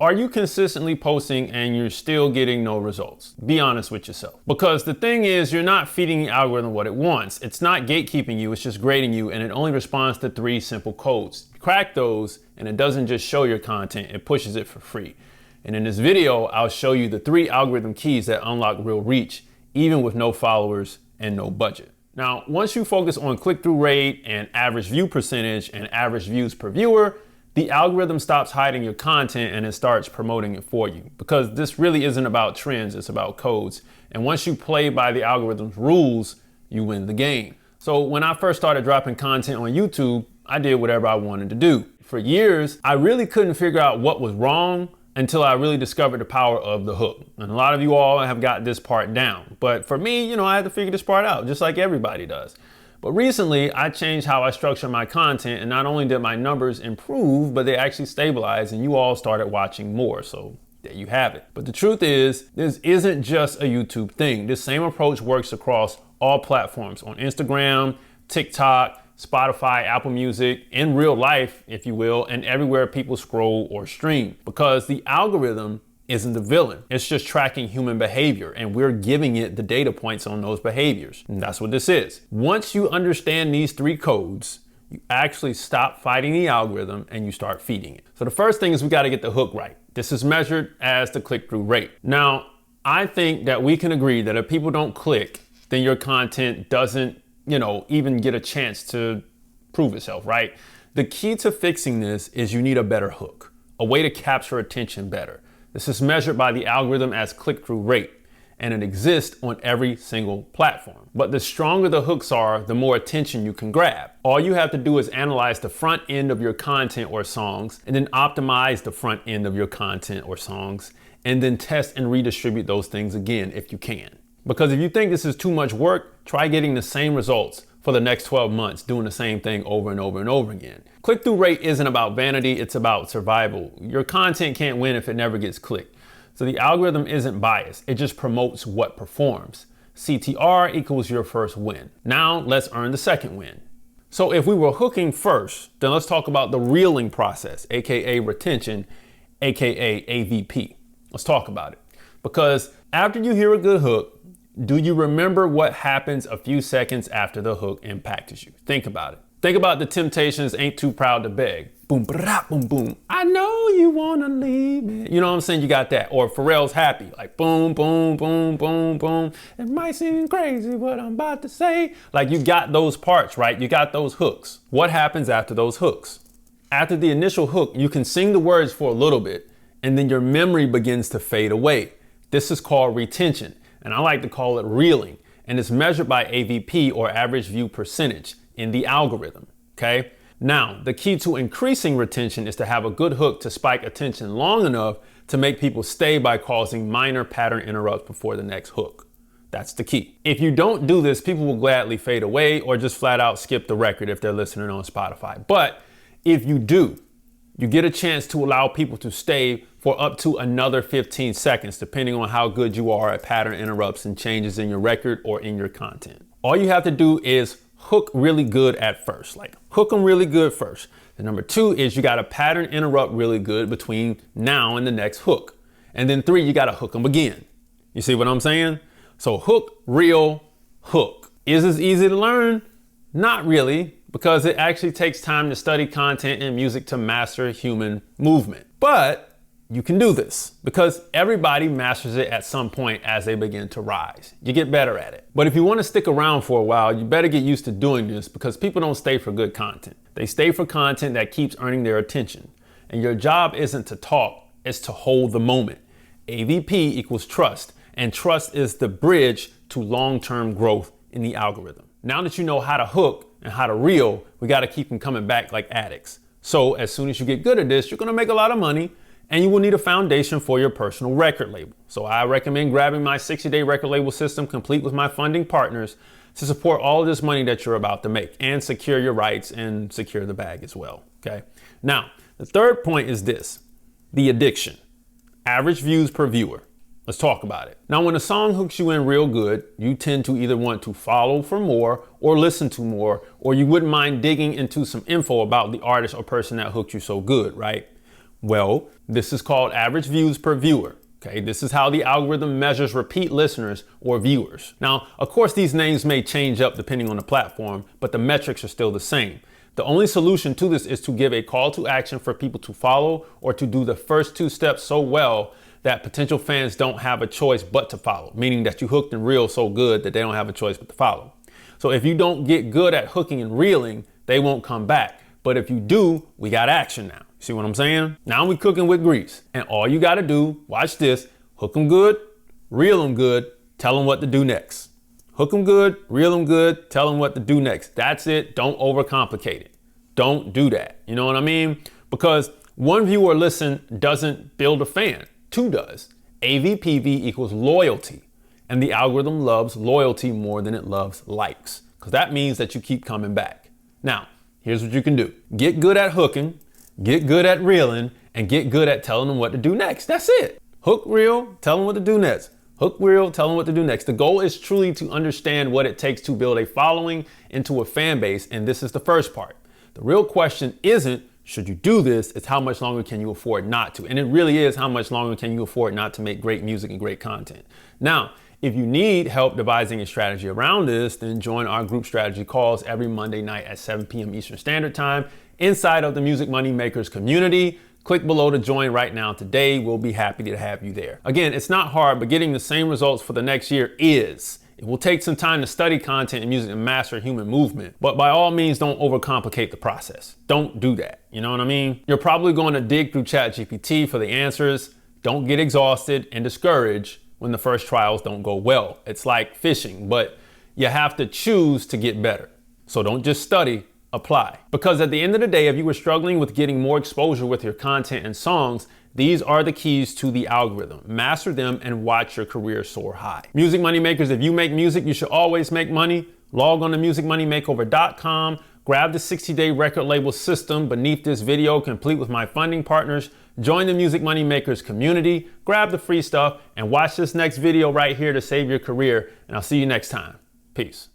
Are you consistently posting and you're still getting no results? Be honest with yourself. Because the thing is, you're not feeding the algorithm what it wants. It's not gatekeeping you, it's just grading you, and it only responds to 3 simple codes. You crack those, and it doesn't just show your content, it pushes it for free. And in this video, I'll show you the 3 algorithm keys that unlock real reach, even with no followers and no budget. Now, once you focus on click-through rate and average view percentage and average views per viewer, the algorithm stops hiding your content and it starts promoting it for you. Because this really isn't about trends, it's about codes. And once you play by the algorithm's rules, you win the game. So when I first started dropping content on YouTube, I did whatever I wanted to do. For years, I really couldn't figure out what was wrong until I really discovered the power of the hook. And a lot of you all have got this part down. But for me, I had to figure this part out, just like everybody does. But recently, I changed how I structure my content, and not only did my numbers improve, but they actually stabilized, and you all started watching more. So there you have it. But the truth is, this isn't just a YouTube thing. This same approach works across all platforms, on Instagram, TikTok, Spotify, Apple Music, in real life, if you will, and everywhere people scroll or stream. Because the algorithm isn't the villain. It's just tracking human behavior, and we're giving it the data points on those behaviors. And that's what this is. Once you understand these 3 codes, you actually stop fighting the algorithm and you start feeding it. So the first thing is we got to get the hook right. This is measured as the click-through rate. Now, I think that we can agree that if people don't click, then your content doesn't, even get a chance to prove itself, right? The key to fixing this is you need a better hook, a way to capture attention better. This is measured by the algorithm as click-through rate, and it exists on every single platform. But the stronger the hooks are, the more attention you can grab. All you have to do is analyze the front end of your content or songs, and then optimize the front end of your content or songs, and then test and redistribute those things again if you can. Because if you think this is too much work, try getting the same results for the next 12 months, doing the same thing over and over and over again. Click-through rate isn't about vanity, it's about survival. Your content can't win if it never gets clicked. So the algorithm isn't biased, it just promotes what performs. CTR equals your first win. Now let's earn the second win. So if we were hooking first, then let's talk about the reeling process, AKA retention, AKA AVP. Let's talk about it. Because after you hear a good hook, do you remember what happens a few seconds after the hook impacts you? Think about it. Think about the Temptations' Ain't Too Proud to Beg. Boom, ba-da, boom, boom. I know you wanna leave me. You know what I'm saying? You got that. Or Pharrell's Happy. Like boom, boom, boom, boom, boom. It might seem crazy what I'm about to say. Like you got those parts, right? You got those hooks. What happens after those hooks? After the initial hook, you can sing the words for a little bit, and then your memory begins to fade away. This is called retention. And I like to call it reeling, and it's measured by AVP, or average view percentage, in the algorithm, okay? Now, the key to increasing retention is to have a good hook to spike attention long enough to make people stay by causing minor pattern interrupts before the next hook. That's the key. If you don't do this, people will gladly fade away or just flat out skip the record if they're listening on Spotify. But if you do, you get a chance to allow people to stay for up to another 15 seconds, depending on how good you are at pattern interrupts and changes in your record or in your content. All you have to do is hook really good at first, like hook them really good first. And number 2 is you got to pattern interrupt really good between now and the next hook. And then 3, you got to hook them again. You see what I'm saying? So hook, reel, hook. Is this easy to learn? Not really, because it actually takes time to study content and music to master human movement. But you can do this because everybody masters it at some point as they begin to rise. You get better at it. But if you want to stick around for a while, you better get used to doing this because people don't stay for good content. They stay for content that keeps earning their attention. And your job isn't to talk, it's to hold the moment. AVP equals trust, and trust is the bridge to long-term growth in the algorithm. Now that you know how to hook and how to reel, we got to keep them coming back like addicts. So as soon as you get good at this, you're going to make a lot of money, and you will need a foundation for your personal record label. So I recommend grabbing my 60-day record label system complete with my funding partners to support all of this money that you're about to make and secure your rights and secure the bag as well, okay? Now, the third point is this, the addiction, average views per viewer. Let's talk about it. Now, when a song hooks you in real good, you tend to either want to follow for more or listen to more, or you wouldn't mind digging into some info about the artist or person that hooked you so good, right? Well, this is called average views per viewer. Okay, this is how the algorithm measures repeat listeners or viewers. Now, of course, these names may change up depending on the platform, but the metrics are still the same. The only solution to this is to give a call to action for people to follow, or to do the first two steps so well that potential fans don't have a choice but to follow, meaning that you hooked and reel so good that they don't have a choice but to follow. So if you don't get good at hooking and reeling, they won't come back. But if you do, we got action now. See what I'm saying? Now we cooking with grease. And all you got to do, watch this, hook them good, reel them good, tell them what to do next. Hook them good, reel them good, tell them what to do next. That's it. Don't overcomplicate it. Don't do that. You know what I mean? Because one view or listen doesn't build a fan. Two does. AVPV equals loyalty. And the algorithm loves loyalty more than it loves likes, because that means that you keep coming back. Now, here's what you can do. Get good at hooking, get good at reeling, and get good at telling them what to do next. That's it. Hook, reel, tell them what to do next. Hook, reel, tell them what to do next. The goal is truly to understand what it takes to build a following into a fan base, and this is the first part. The real question isn't, should you do this? It's how much longer can you afford not to? And it really is, how much longer can you afford not to make great music and great content? Now, if you need help devising a strategy around this, then join our group strategy calls every Monday night at 7 p.m. Eastern Standard Time inside of the Music Money Makers community. Click below to join right now today. We'll be happy to have you there. Again, it's not hard, but getting the same results for the next year is. It will take some time to study content and music and master human movement, but by all means, don't overcomplicate the process. Don't do that. You know what I mean? You're probably going to dig through ChatGPT for the answers. Don't get exhausted and discouraged when the first trials don't go well. It's like fishing, but you have to choose to get better. So don't just study, apply. Because at the end of the day, if you were struggling with getting more exposure with your content and songs, these are the keys to the algorithm. Master them and watch your career soar high. Music Money Makers, if you make music, you should always make money. Log on to musicmoneymakeover.com. Grab the 60-day record label system beneath this video, complete with my funding partners. Join the Music Money Makers community. Grab the free stuff and watch this next video right here to save your career. And I'll see you next time. Peace.